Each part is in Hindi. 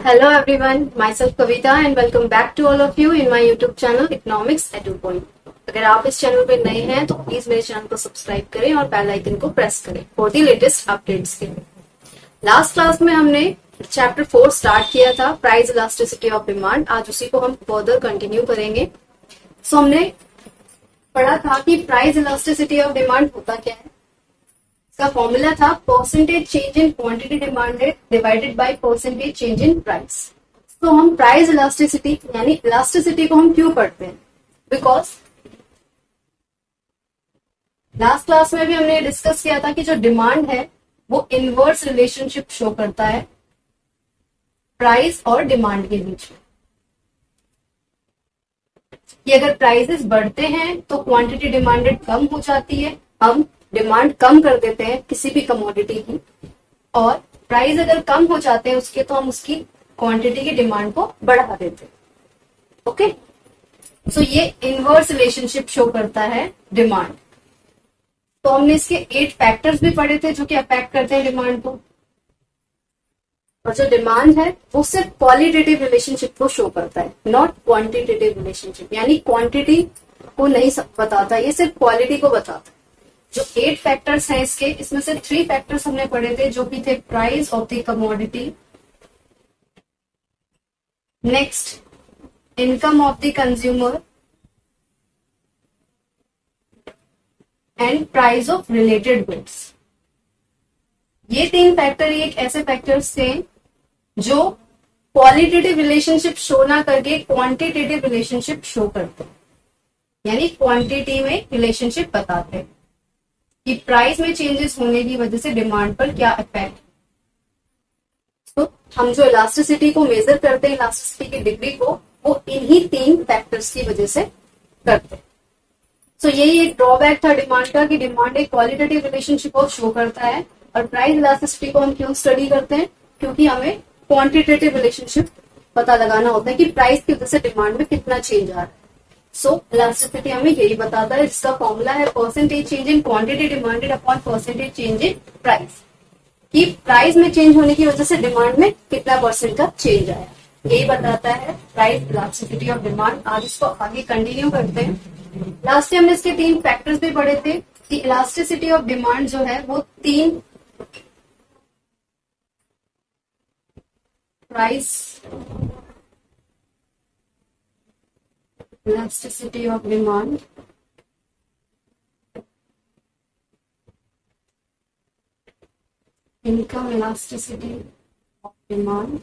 Hello everyone, myself Kavita and welcome back to all of you in my YouTube channel Economics at 2 Point। अगर आप इस चैनल पे नए हैं तो प्लीज मेरे चैनल को सब्सक्राइब करें और बेल आइकन को प्रेस करें फॉर दी लेटेस्ट अपडेट्स के लिए। लास्ट क्लास में हमने चैप्टर 4 स्टार्ट किया था, प्राइस इलास्टिसिटी ऑफ डिमांड। आज उसी को हम फर्दर कंटिन्यू करेंगे। सो हमने पढ़ा था कि प्राइस इलास्टिसिटी ऑफ डिमांड होता क्या है। इसका फॉर्मूला था percentage change in quantity demanded divided by percentage change in price. तो हम प्राइस इलास्टिसिटी यानी इलास्टिसिटी को हम क्यों पढ़ते हैं? बिकॉज लास्ट क्लास में भी हमने डिस्कस किया था कि जो डिमांड है वो इनवर्स रिलेशनशिप शो करता है प्राइस और डिमांड के बीच में। कि अगर प्राइसेस बढ़ते हैं तो क्वांटिटी डिमांडेड कम हो जाती है, हम डिमांड कम कर देते हैं किसी भी कमोडिटी की, और प्राइस अगर कम हो जाते हैं उसके तो हम उसकी क्वांटिटी की डिमांड को बढ़ा देते हैं। ओके, सो ये इनवर्स रिलेशनशिप शो करता है डिमांड। तो हमने इसके 8 फैक्टर्स भी पढ़े थे जो कि अफेक्ट करते हैं डिमांड को। और जो डिमांड है वो सिर्फ क्वालिटेटिव रिलेशनशिप को शो करता है, नॉट क्वांटिटेटिव रिलेशनशिप, यानी क्वांटिटी को नहीं बताता, ये सिर्फ क्वालिटी को बताता है। जो 8 फैक्टर्स हैं इसके, इसमें से 3 फैक्टर्स हमने पढ़े थे जो कि थे price of the commodity, next income of the consumer and price of related goods. ये 3 फैक्टर एक ऐसे फैक्टर्स थे जो क्वालिटेटिव रिलेशनशिप शो ना करके क्वांटिटेटिव रिलेशनशिप शो करते हैं, यानी क्वांटिटी में रिलेशनशिप बताते हैं कि प्राइस में चेंजेस होने की वजह से डिमांड पर क्या इफेक्ट। तो हम जो इलास्टिसिटी को मेजर करते हैं, इलास्टिसिटी की डिग्री को, वो इन्हीं 3 फैक्टर्स की वजह से करते हैं। सो यही एक ड्रॉबैक था डिमांड का कि डिमांड एक क्वालिटेटिव रिलेशनशिप को शो करता है, और प्राइस इलास्टिसिटी को हम क्यों स्टडी करते हैं? क्योंकि हमें क्वांटिटेटिव रिलेशनशिप पता लगाना होता है कि प्राइस की वजह से डिमांड में कितना चेंज आ रहा है। सो इलास्टिसिटी हमें यही बताता है, जिसका फॉर्मूला है percentage change in quantity demanded upon percentage change in price, कि प्राइस में चेंज होने की वजह से डिमांड में कितना परसेंट का चेंज आया, यही बताता है प्राइस इलास्टिसिटी ऑफ डिमांड। आज इसको आगे कंटिन्यू करते हैं। लास्ट टाइम हमने इसके 3 फैक्टर्स भी पढ़े थे कि इलास्टिसिटी ऑफ डिमांड जो है वो 3 price elasticity of demand, income elasticity of demand,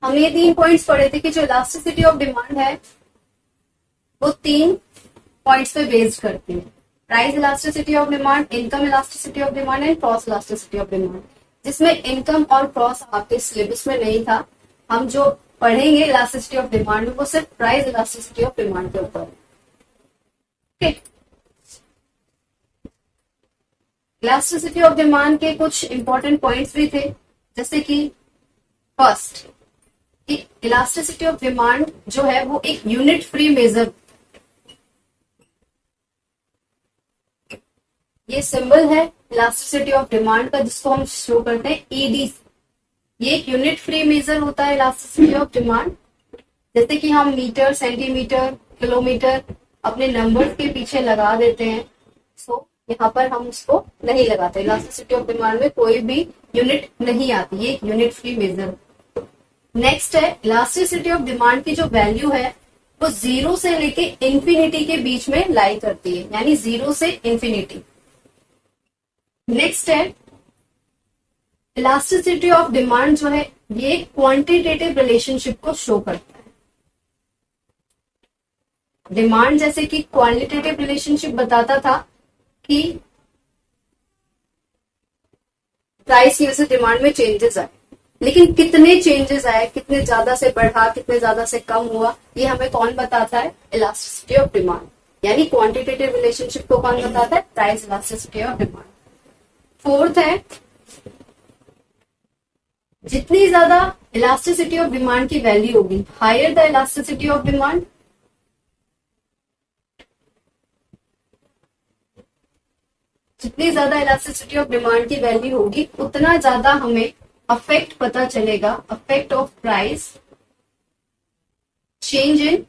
हमने ये 3 पॉइंट्स पढ़े थे कि जो इलास्टिसिटी ऑफ डिमांड है वो 3 पॉइंट्स पे बेस्ड करती है, price elasticity of demand, income elasticity of demand and cross elasticity of demand. जिसमें इनकम और क्रॉस आपके सिलेबस में नहीं था, हम जो पढ़ेंगे इलास्टिसिटी ऑफ डिमांड में वो सिर्फ प्राइस इलास्टिसिटी ऑफ डिमांड के ऊपर है। इलास्टिसिटी ऑफ डिमांड के कुछ इंपॉर्टेंट पॉइंट्स भी थे, जैसे कि फर्स्ट, इलास्टिसिटी ऑफ डिमांड जो है वो एक यूनिट फ्री मेजर, ये सिंबल है इलास्टिसिटी ऑफ डिमांड का जिसको हम शो करते हैं ईडी। ये एक यूनिट फ्री मेजर होता है इलास्टिसिटी ऑफ डिमांड। जैसे कि हम मीटर, सेंटीमीटर, किलोमीटर अपने नंबर्स के पीछे लगा देते हैं, सो यहाँ पर हम उसको नहीं लगाते। इलास्टिसिटी ऑफ डिमांड में कोई भी यूनिट नहीं आती, ये एक यूनिट फ्री मेजर। नेक्स्ट है इलास्टिसिटी ऑफ डिमांड की जो वैल्यू है वो 0 से लेके इंफिनिटी के बीच में लाई करती है, यानी 0 से इंफिनिटी। नेक्स्ट है इलास्टिसिटी ऑफ डिमांड जो है ये क्वांटिटेटिव रिलेशनशिप को शो करता है। डिमांड जैसे कि क्वालिटेटिव रिलेशनशिप बताता था कि प्राइस की वजह से डिमांड में चेंजेस आए, लेकिन कितने चेंजेस आए, कितने ज्यादा से बढ़ा, कितने ज्यादा से कम हुआ, ये हमें कौन बताता है? Elasticity of demand. यानी क्वांटिटेटिव रिलेशनशिप को कौन बताता है? Price elasticity of demand. Fourth है जितनी ज्यादा इलास्टिसिटी ऑफ डिमांड की वैल्यू होगी, higher the elasticity of demand, जितनी ज्यादा इलास्टिसिटी ऑफ डिमांड की वैल्यू होगी उतना ज्यादा हमें अफेक्ट पता चलेगा, affect of price change in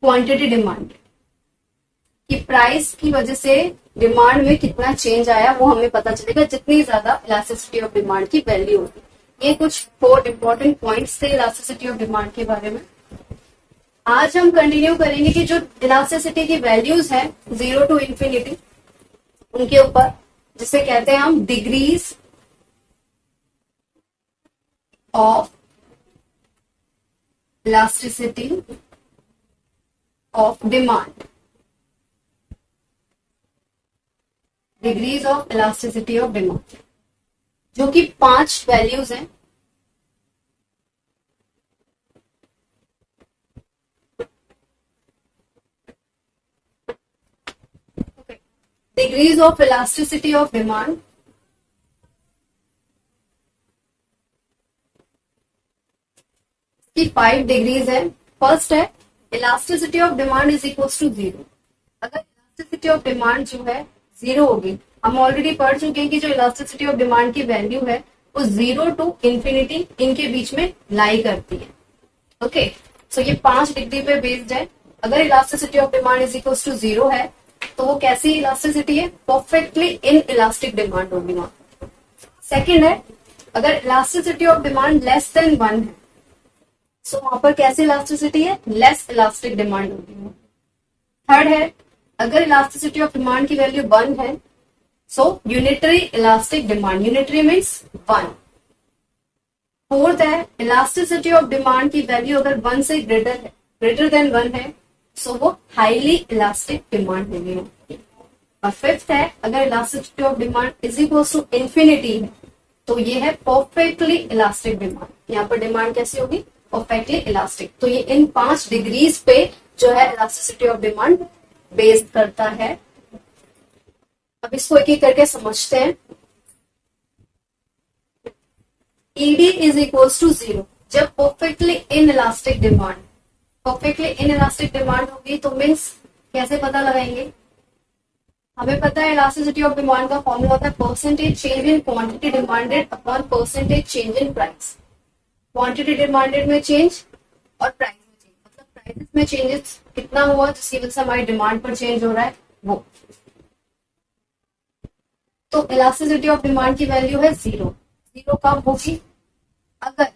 quantity demand, कि प्राइस की वजह से डिमांड में कितना चेंज आया वो हमें पता चलेगा जितनी ज्यादा इलास्टिसिटी ऑफ डिमांड की वैल्यू होगी। ये कुछ 4 इंपॉर्टेंट पॉइंट्स थे इलास्टिसिटी ऑफ डिमांड के बारे में। आज हम कंटिन्यू करेंगे कि जो इलास्टिसिटी की वैल्यूज है 0 टू इंफिनिटी, उनके ऊपर, जिसे कहते हैं हम degrees of elasticity of demand, degrees of elasticity of demand, जो कि 5 वैल्यूज हैं। Degrees of elasticity of demand, की 5 डिग्रीज है। फर्स्ट है elasticity of demand is equal to 0। अगर इलास्टिसिटी ऑफ डिमांड जो है 0 होगी, हम ऑलरेडी पढ़ चुके हैं कि जो इलास्टिसिटी ऑफ डिमांड की वैल्यू है वो 0 टू इंफिनिटी इनके बीच में लाई करती है। ओके, सो ये 5 डिग्री पे बेस्ड है। अगर elasticity of demand is equal to 0 है तो वो कैसी इलास्टिसिटी है, परफेक्टली इन इलास्टिक डिमांड होगी वहां। सेकेंड है अगर elasticity of demand less than 1 है, सो वहां पर कैसी इलास्टिसिटी है, लेस इलास्टिक डिमांड होगी। थर्ड है अगर इलास्टिसिटी ऑफ डिमांड की वैल्यू 1 है, so unitary elastic demand, unitary means 1। Fourth है इलास्टिसिटी ऑफ डिमांड की वैल्यू अगर 1 से ग्रेटर देन 1 है, सो वो हाईली इलास्टिक डिमांड होगी। और फिफ्थ है अगर elasticity of demand is equal to infinity है, तो ये है परफेक्टली इलास्टिक डिमांड। यहाँ पर डिमांड कैसी होगी, परफेक्टली इलास्टिक। तो ये इन 5 डिग्रीज पे जो है इलास्टिसिटी ऑफ डिमांड बेस्ड करता है। अब इसको एक एक करके समझते हैं। ईडी इज इक्वल टू 0 जब perfectly inelastic demand, perfectly inelastic demand होगी तो मीन्स कैसे पता लगाएंगे, हमें पता है इलास्टिसिटी ऑफ डिमांड का फॉर्मूला होता है percentage change in quantity demanded upon percentage change in price. Quantity demanded में चेंज और प्राइस में चेंज, मतलब प्राइसेस में चेंजेस कितना हुआ जिसकी वजह से हमारी डिमांड पर चेंज हो रहा है वो। तो इलास्टिसिटी ऑफ डिमांड की वैल्यू है 0। 0 कब होगी, अगर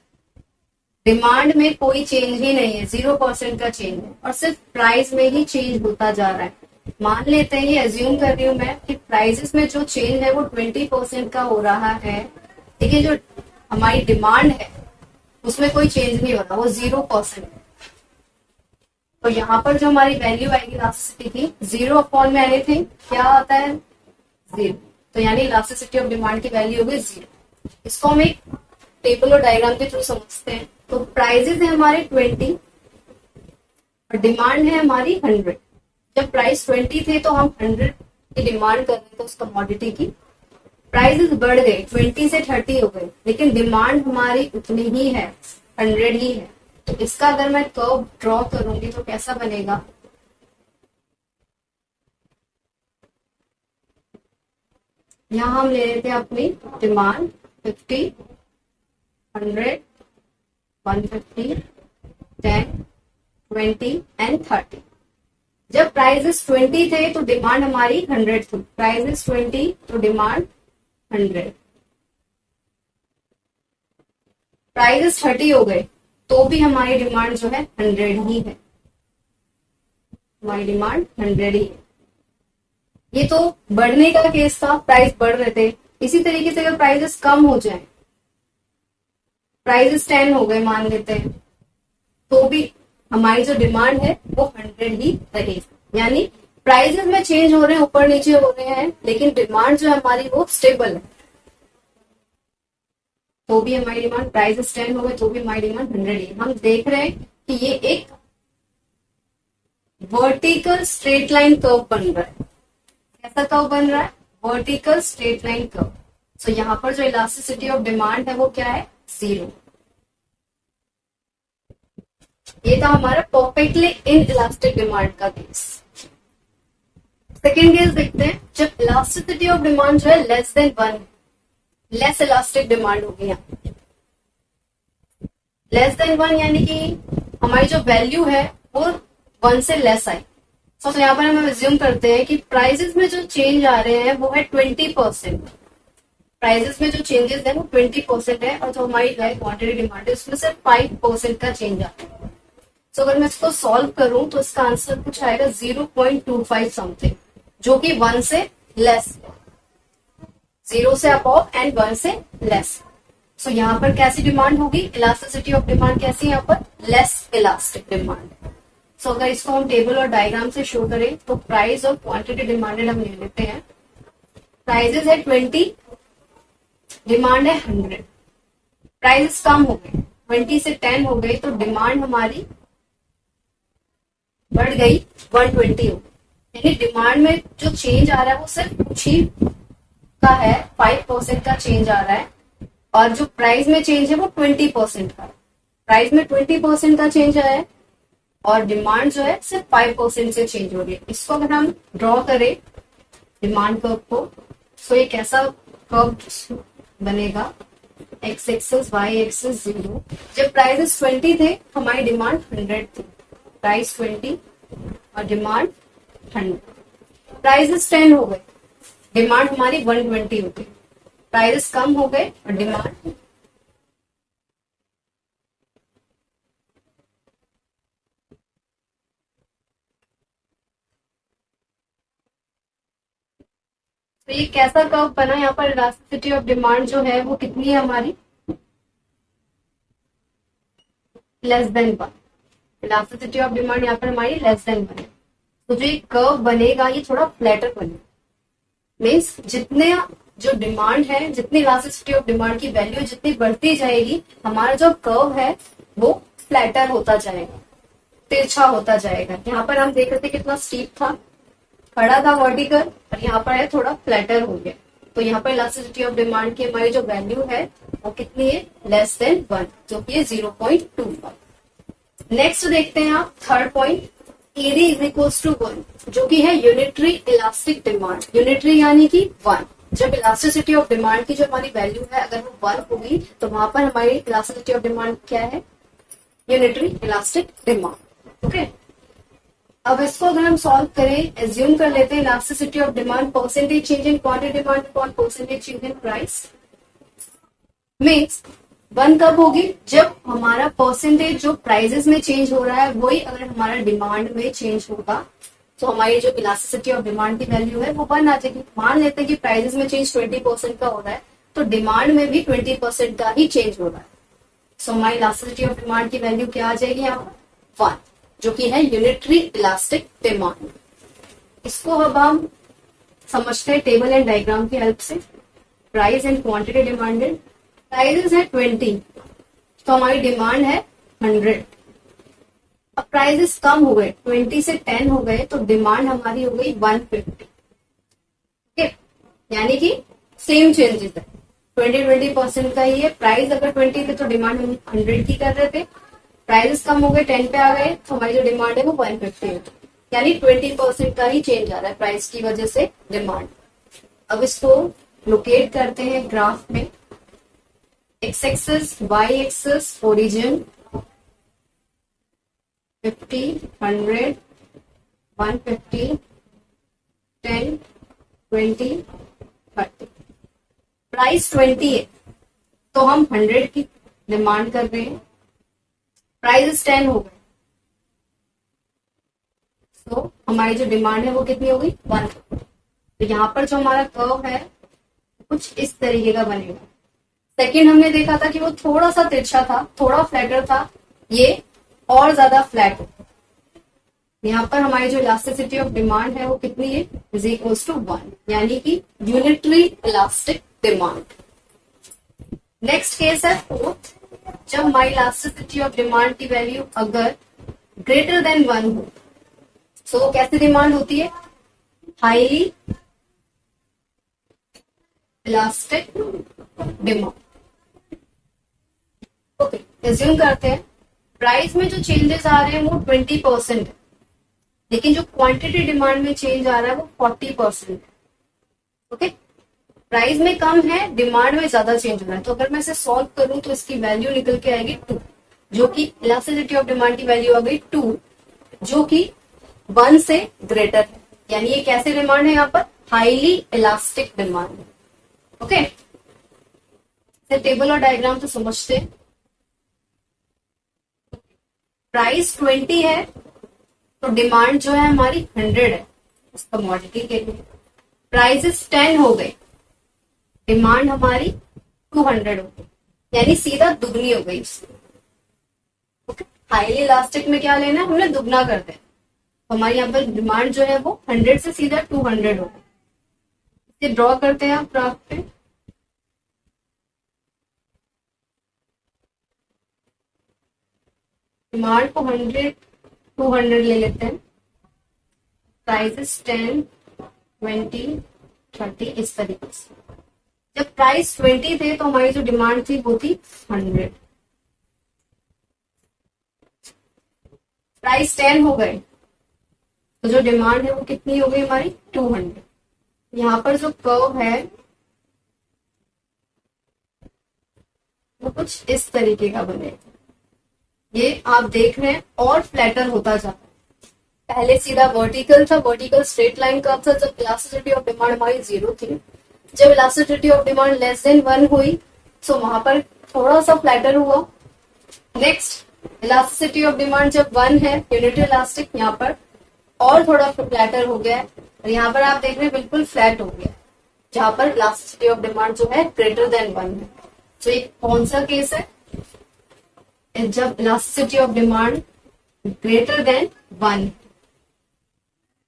डिमांड में कोई चेंज ही नहीं है, 0% का चेंज है और सिर्फ प्राइस में ही चेंज होता जा रहा है। मान लेते हैं, ये एज्यूम कर रही हूं मैं कि प्राइसेस में जो चेंज है वो 20% का हो रहा है, लेकिन जो हमारी डिमांड है उसमें कोई चेंज नहीं हो रहा, वो 0% है। तो यहाँ पर जो हमारी वैल्यू आएगी इलास्टिसिटी की, 0 अपॉन में एनीथिंग क्या आता है, 0। तो यानी इलास्टिसिटी ऑफ डिमांड की वैल्यू होगी 0। इसको हम एक टेबल और डायग्राम के थ्रू समझते हैं। तो प्राइजेस है हमारे 20 और डिमांड है हमारी 100। जब प्राइस 20 थे तो हम 100 की डिमांड कर रहे थे उस कमोडिटी की, प्राइसेस बढ़ गए 20 से 30 हो गए, लेकिन डिमांड हमारी उतनी ही है, 100 ही है। तो इसका अगर मैं कर्व ड्रॉ करूंगी तो कैसा बनेगा, यहां हम ले लेते हैं अपनी डिमांड 50, 100, 150, 10, 20 एंड 30। जब प्राइसेस 20 थे तो डिमांड हमारी 100 थी, प्राइसेस 20 तो डिमांड 100। प्राइसेस 30 हो गए तो भी हमारी डिमांड जो है 100 ही है, हमारी डिमांड 100 ही है। ये तो बढ़ने का केस था, प्राइस बढ़ रहे थे। इसी तरीके से अगर प्राइसेस कम हो जाए, प्राइसेस 10 हो गए मान लेते हैं, तो भी हमारी जो डिमांड है वो 100 ही रहेगी। यानी प्राइसेस में चेंज हो रहे हैं, ऊपर नीचे हो रहे हैं, लेकिन डिमांड जो है हमारी वो स्टेबल है, तो भी हमारी डिमांड, प्राइसेस 10 हो गए तो भी हमारी डिमांड 100 ही। हम देख रहे हैं कि ये एक वर्टिकल स्ट्रेट लाइन कर्व बन रहा है। कैसा कर्व बन रहा है, वर्टिकल स्ट्रेट लाइन कर्व। सो यहाँ पर जो इलास्टिसिटी ऑफ डिमांड है वो क्या है, 0। ये था हमारा परफेक्टली इन इलास्टिक डिमांड का केस। सेकेंड केस देखते हैं, जब इलास्टिसिटी ऑफ डिमांड जो है less than 1, less elastic demand होगी यहाँ। लेस देन 1 यानी कि हमारी जो वैल्यू है वो 1 से लेस आई। तो यहाँ पर हम एज्यूम करते हैं कि प्राइसेस में जो चेंज आ रहे हैं वो है 20%। प्राइसेस में जो चेंजेस है वो 20% है, और जो हमारी क्वांटिटी डिमांड है उसमें से 5% का चेंज आता है। तो अगर मैं इसको सॉल्व करूं तो इसका आंसर कुछ आएगा 0.25 समथिंग, जो कि 1 से लेस, 0 से अबव एंड 1 से लेस। सो यहाँ पर कैसी डिमांड होगी, इलास्टिसिटी ऑफ डिमांड कैसी है यहाँ पर, लेस इलास्टिक डिमांड। सो अगर इसको हम टेबल और डायग्राम से शो करें तो प्राइस और क्वांटिटी डिमांडेड हम ले लेते हैं। प्राइजेस है 20, डिमांड है 100। प्राइसेस कम हो गए, 20 से 10 हो गए, तो डिमांड हमारी बढ़ गई 120 हो गई। यानी डिमांड में जो चेंज आ रहा है वो सिर्फ कुछ ही का है, 5% का चेंज आ रहा है, और जो प्राइस में चेंज है वो 20% का है। प्राइस में 20% का चेंज आया है और डिमांड जो है सिर्फ 5% से चेंज हो रही है। इसको अगर हम ड्रॉ करें डिमांड कर्व को, तो एक ऐसा कर्व बनेगा, एक्स एक्सेस वाई एक्सेस 0। जब प्राइसेस 20 थे हमारी डिमांड 100 थी, प्राइस 20 और डिमांड 100। प्राइसेस 10 हो गए, डिमांड हमारी 120 हो गई। प्राइसेस कम हो गए और डिमांड तो ये कैसा कर्व बना, यहाँ पर इलास्टिसिटी ऑफ डिमांड जो है वो कितनी है हमारी, less than 1। Elasticity of demand यहाँ पर हमारी लेस देन 1 है। तो जो ये कर्व बनेगा ये थोड़ा फ्लैटर बनेगा, मीन्स जितने जो डिमांड है, जितनी इलास्टिसिटी ऑफ डिमांड की वैल्यू जितनी बढ़ती जाएगी, हमारा जो कर्व है वो फ्लैटर होता जाएगा, तिरछा होता जाएगा। यहाँ पर हम देख रहे थे कितना स्टीप था, खड़ा था वर्टिकल, और यहाँ पर है थोड़ा फ्लैटर हो गया। तो यहाँ पर इलास्टिसिटी ऑफ डिमांड की हमारी जो वैल्यू है वो कितनी है, लेस देन 1, जो कि 0.25। नेक्स्ट देखते हैं आप third point, ED is equals to 1, जो कि है यूनिटरी इलास्टिक डिमांड। यूनिटरी यानी कि 1। जब इलास्टिसिटी ऑफ डिमांड की जो हमारी वैल्यू है अगर वो 1 होगी तो वहां पर हमारी इलास्टिसिटी ऑफ डिमांड क्या है, यूनिटरी इलास्टिक डिमांड। ओके, अब इसको अगर हम सॉल्व करें, एज्यूम कर लेते हैं elasticity of demand percentage change in quantity demand upon percentage change in price. Means 1 कब होगी, जब हमारा परसेंटेज जो प्राइजेस में चेंज हो रहा है वही अगर हमारा डिमांड में चेंज होगा तो हमारी जो इलास्टिसिटी ऑफ डिमांड की वैल्यू है वो 1 आ जाएगी। मान लेते हैं कि प्राइजेस में चेंज 20% का हो रहा है तो डिमांड में भी 20% का ही चेंज हो रहा है। सो हमारी इलास्टिसिटी ऑफ डिमांड की वैल्यू क्या आ जाएगी यहाँ पर, 1, जो कि है यूनिटरी इलास्टिक डिमांड। इसको अब हम समझते हैं टेबल एंड डायग्राम की हेल्प से। Price and quantity demanded, prices है 20 तो हमारी डिमांड है 100। अब प्राइजेस कम हो गए, 20 से 10 हो गए, तो डिमांड हमारी हो गई 150। ठीक, यानी कि सेम चेंजेस है, 20% का ही है। प्राइस अगर 20 थे तो डिमांड हम 100 की कर रहे थे, प्राइसेस कम हो गए 10 पे आ गए तो हमारी जो डिमांड है वो 150 है, यानी 20% का ही चेंज आ रहा है प्राइस की वजह से डिमांड। अब इसको लोकेट करते हैं ग्राफ में, X axis Y axis origin 50, 100, 150, 10, 20, 30। Price 20 है तो हम 100 की डिमांड कर रहे हैं, प्राइस 10 हो गए तो हमारी जो डिमांड है वो कितनी होगी, 1। तो यहाँ पर जो हमारा कर्व है कुछ इस तरीके का बनेगा। सेकंड हमने देखा था कि वो थोड़ा सा तिरछा था, थोड़ा फ्लैटर था, ये और ज्यादा फ्लैट। यहाँ पर हमारी जो इलास्टिसिटी ऑफ डिमांड है वो कितनी है, इज इक्वल्स टू 1, यानी कि unitary elastic demand. Next case है फोर्थ, जब हमारी इलास्टिसिटी ऑफ डिमांड की वैल्यू अगर ग्रेटर देन 1 हो, सो कैसी डिमांड होती है, highly elastic demand. Okay, assume करते हैं प्राइस में जो चेंजेस आ रहे हैं वो 20% है, लेकिन जो क्वांटिटी डिमांड में चेंज आ रहा है वो 40% है। ओके, प्राइस में कम है, डिमांड में ज्यादा चेंज हो रहा है। तो अगर मैं इसे सॉल्व करूं तो इसकी वैल्यू निकल के आएगी 2, जो कि इलास्टिसिटी ऑफ डिमांड की वैल्यू आ गई 2, जो कि 1 से ग्रेटर है। यानी ये कैसे डिमांड है, यहाँ पर हाईली इलास्टिक डिमांड है। ओके, टेबल और डायग्राम तो समझते हैं। प्राइस 20 है तो डिमांड जो है हमारी 100 है उस कमोडिटी के लिए। प्राइसेस 10 हो गए, डिमांड हमारी 200 हो गई, यानी सीधा दुगनी हो गई इसकी। ओके, हाईली इलास्टिक में क्या लेना है, हमने दुगना कर दिया। हमारी यहाँ पर डिमांड जो है वो 100 से सीधा 200 हो गई। इसे ड्रॉ करते हैं आप ग्राफ पे। डिमांड को 100 200 ले लेते हैं, प्राइसेस 10 20 30 इस तरीके से। जब प्राइस 20 थे तो हमारी जो डिमांड थी वो थी 100। प्राइस 10 हो गए तो जो डिमांड है वो कितनी हो गई हमारी 200। यहाँ पर जो कर्व है वो कुछ इस तरीके का बनेगा। ये आप देख रहे हैं और फ्लैटर होता जाता है। पहले सीधा वर्टिकल था, वर्टिकल स्ट्रेट लाइन का था जब इलास्टिसिटी ऑफ डिमांड हमारी 0 थी। जब elasticity of demand less than 1 हुई तो वहां पर थोड़ा सा फ्लैटर हुआ। नेक्स्ट इलास्टिसिटी ऑफ डिमांड जब 1 है, यूनिट इलास्टिक, यहाँ पर और थोड़ा फ्लैटर हो गया है, और यहाँ पर आप देख रहे हैं बिल्कुल फ्लैट हो गया, जहां पर इलास्टिसिटी ऑफ डिमांड जो है ग्रेटर देन 1 है। तो ये कौन सा केस है, जब elasticity of demand greater than 1,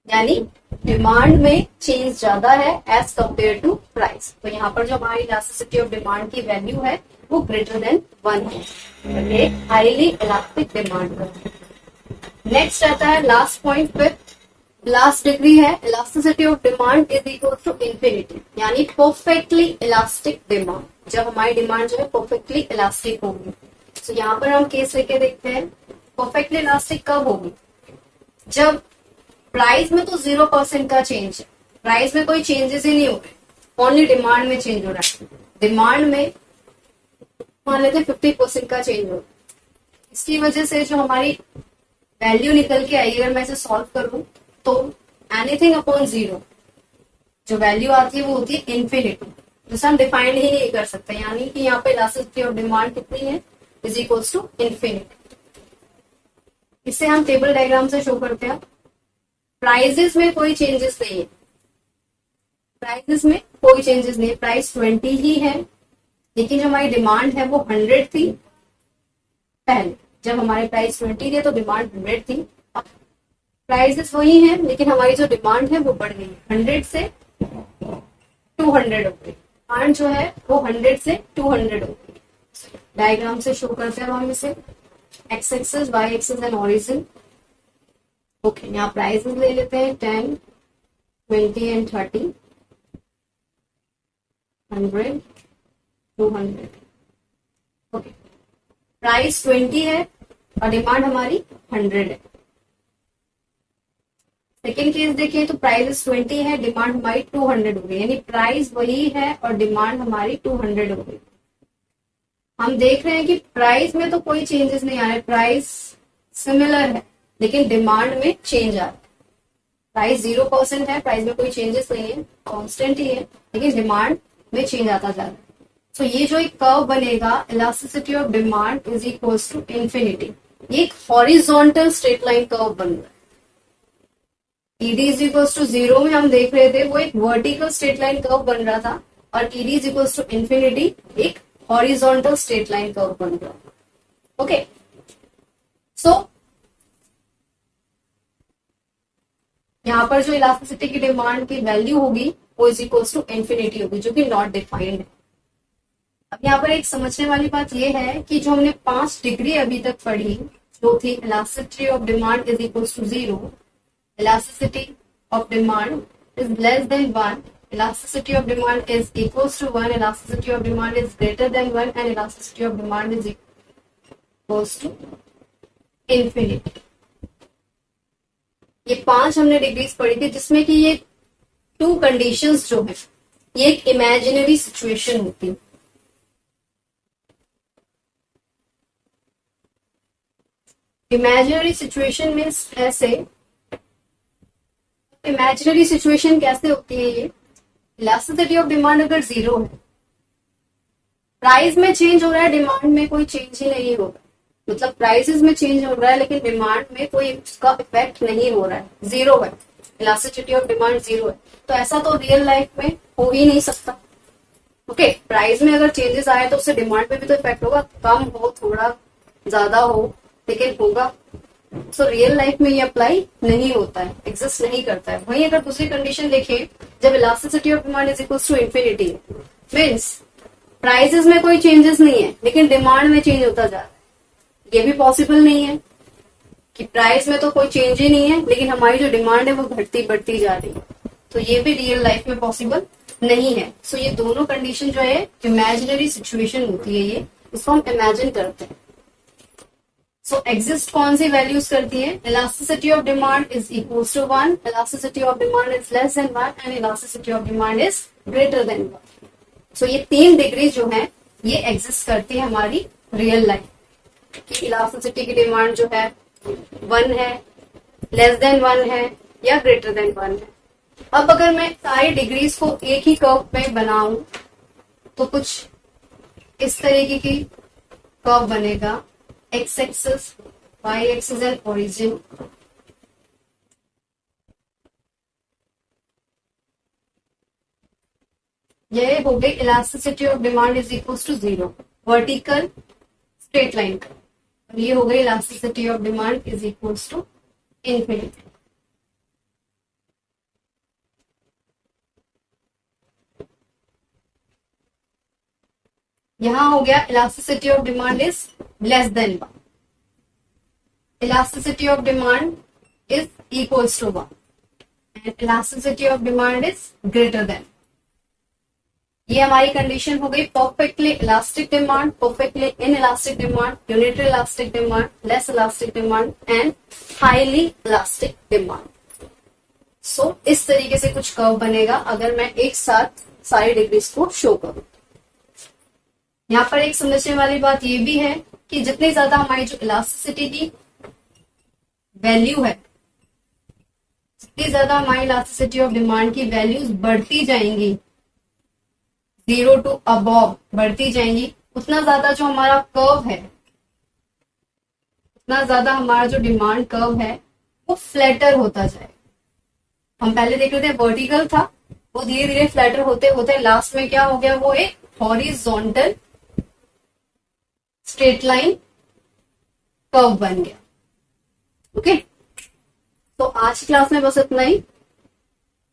यानी डिमांड में चेंज ज्यादा है एज कंपेयर टू प्राइस। तो यहाँ पर जो हमारी इलास्टिसिटी ऑफ डिमांड की वैल्यू है वो ग्रेटर देन 1 है, एक हाईली इलास्टिक डिमांड है। नेक्स्ट आता है last point, fifth last degree है elasticity of demand is equal to infinity, यानी परफेक्टली इलास्टिक डिमांड। जब हमारी डिमांड जो है परफेक्टली इलास्टिक होगी। तो यहाँ पर हम केस लेके देखते हैं परफेक्टली इलास्टिक कब होगी, जब प्राइस में तो 0% का चेंज है, प्राइस में कोई चेंजेस ही नहीं हो रहे, ओनली डिमांड में चेंज हो रहा है। डिमांड में मान लेते 50% का चेंज हो रहा है। इसकी वजह से जो हमारी वैल्यू निकल के आई, अगर मैं इसे सॉल्व करूं तो एनीथिंग अपॉन 0 जो वैल्यू आती है वो होती है इन्फिनिटी, जिसे हम डिफाइंड ही नहीं कर सकते। यानी कि यहाँ पे इलास्टिसिटी ऑफ डिमांड कितनी है, इज इक्वल्स टू इन्फिनिटी। इसे हम टेबल डायग्राम से शो करते हैं। प्राइजेस में कोई चेंजेस नहीं है, प्राइजेस में कोई चेंजेस नहीं है, प्राइस 20 ही है, लेकिन जो हमारी डिमांड है वो 100 थी पहले। जब हमारे प्राइस 20 थे तो डिमांड 100 थी। अब प्राइसेस वही हैं, लेकिन हमारी जो डिमांड है वो बढ़ गई, 100 से 200 हो गई। डिमांड जो है वो 100 से 200 हो गई। डायग्राम से शो करते हैं हम इसे, X axis, Y axis and origin. Okay, यहाँ प्राइसेस ले लेते हैं 10 20 एंड 30, 100 200। ओके, प्राइस 20 है और डिमांड हमारी 100 है। सेकेंड केस देखिए तो प्राइस 20 है, डिमांड हमारी 200 हो गई, यानी प्राइस वही है और डिमांड हमारी 200 हो गई। हम देख रहे हैं कि प्राइस में तो कोई चेंजेस नहीं आ रहे, प्राइस सिमिलर है, लेकिन डिमांड में चेंज आ रहा है। प्राइस 0% है, प्राइस में कोई चेंजेस नहीं है, कांस्टेंट ही है, लेकिन डिमांड में चेंज आता जा रहा है। सो ये जो एक कर्व बनेगा, elasticity of demand is equals to infinity, ये एक हॉरिजॉन्टल स्ट्रेट लाइन कर्व बन रहा है। ईडी इज इक्वल्स टू 0 में हम देख रहे थे वो एक वर्टिकल स्ट्रेट लाइन कर्व बन रहा था, और ED is equals to infinity एक हॉरिजॉन्टल स्ट्रेट लाइन कर्व बन रहा है। ओके, सो यहाँ पर जो इलास्टिसिटी की डिमांड की वैल्यू होगी वो इज इक्वल्स टू इंफिनिटी होगी, जो कि नॉट डिफाइंड है। अब यहाँ पर एक समझने वाली बात यह है कि जो हमने 5 डिग्री अभी तक पढ़ी, जो थी elasticity of demand is equals to 0, elasticity of demand is less than 1, elasticity of demand is equals to 1, elasticity of demand is greater than 1 and elasticity of demand is equals to infinity. ये 5 हमने डिग्रीज पढ़ी थी जिसमें कि ये 2 कंडीशंस जो है ये एक इमेजिनरी सिचुएशन होती है. इमेजिनरी सिचुएशन मीन्स ऐसे, इमेजिनरी सिचुएशन कैसे होती है ये, इलास्टिसिटी ऑफ डिमांड अगर 0 है, प्राइस में चेंज हो रहा है, डिमांड में कोई चेंज ही नहीं हो रहा, मतलब प्राइसेस में चेंज हो रहा है लेकिन डिमांड में कोई उसका इफेक्ट नहीं हो रहा है, 0 है, इलास्टिसिटी ऑफ डिमांड 0 है, तो ऐसा तो रियल लाइफ में हो ही नहीं सकता. ओके, प्राइस में अगर चेंजेस आए तो उससे डिमांड पे भी तो इफेक्ट होगा, कम हो थोड़ा ज्यादा हो लेकिन होगा. सो रियल लाइफ में ये अप्लाई नहीं होता है, एग्जिस्ट नहीं करता है. वहीं अगर दूसरी कंडीशन देखें, जब elasticity of demand is equal to infinity, means prices में कोई चेंजेस नहीं है लेकिन डिमांड में चेंज होता जा रहा है, ये भी पॉसिबल नहीं है कि प्राइस में तो कोई चेंज ही नहीं है लेकिन हमारी जो डिमांड है वो घटती बढ़ती जा रही है, तो ये भी रियल लाइफ में पॉसिबल नहीं है. सो ये दोनों कंडीशन जो है इमेजिनरी सिचुएशन होती है, ये इसको हम इमेजिन करते हैं. सो एग्जिस्ट कौन सी वैल्यूज करती है, elasticity of demand is equal to 1, elasticity of demand is less than 1 and elasticity of demand is greater than 1. So ये 3 डिग्री जो है ये एग्जिस्ट करती है हमारी रियल लाइफ की. इलास्टिसिटी की डिमांड जो है 1 है, लेस देन 1 है या ग्रेटर देन 1 है. अब अगर मैं सारी डिग्रीज को एक ही कर्व में बनाऊं तो कुछ इस तरीके की कर्व बनेगा, X axis, Y axis and origin. ये हो गई elasticity of demand is equal to 0, vertical straight line का. ये हो गई elasticity of demand is equal to infinity. यहां हो गया elasticity of demand is less than 1, elasticity of demand is equals to 1 and elasticity of demand is greater than. ये हमारी कंडीशन हो गई perfectly elastic demand, perfectly inelastic demand, unitary elastic demand, less elastic demand and highly elastic demand. So इस तरीके से कुछ कर्व बनेगा अगर मैं एक साथ सारी डिग्रीज को शो करूं. यहाँ पर एक समझने वाली बात ये भी है कि जितनी ज्यादा हमारी जो इलास्टिसिटी की वैल्यू है, जितनी ज्यादा हमारी इलास्टिसिटी ऑफ डिमांड की वैल्यूज बढ़ती जाएंगी, 0 टू अबव बढ़ती जाएंगी, उतना ज्यादा जो हमारा कर्व है, उतना ज्यादा हमारा जो डिमांड कर्व है वो फ्लैटर होता जाए. हम पहले देख रहे थे वर्टिकल था, वो धीरे धीरे फ्लैटर होते होते लास्ट में क्या हो गया, वो एक हॉरिजॉन्टल स्ट्रेट लाइन कर्व बन गया. ओके, तो आज की क्लास में बस इतना ही.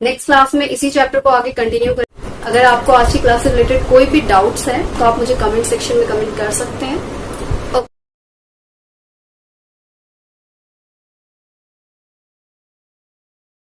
नेक्स्ट क्लास में इसी चैप्टर को आगे कंटिन्यू करें. अगर आपको आज की क्लास से रिलेटेड कोई भी डाउट्स है तो आप मुझे कमेंट सेक्शन में कमेंट कर सकते हैं.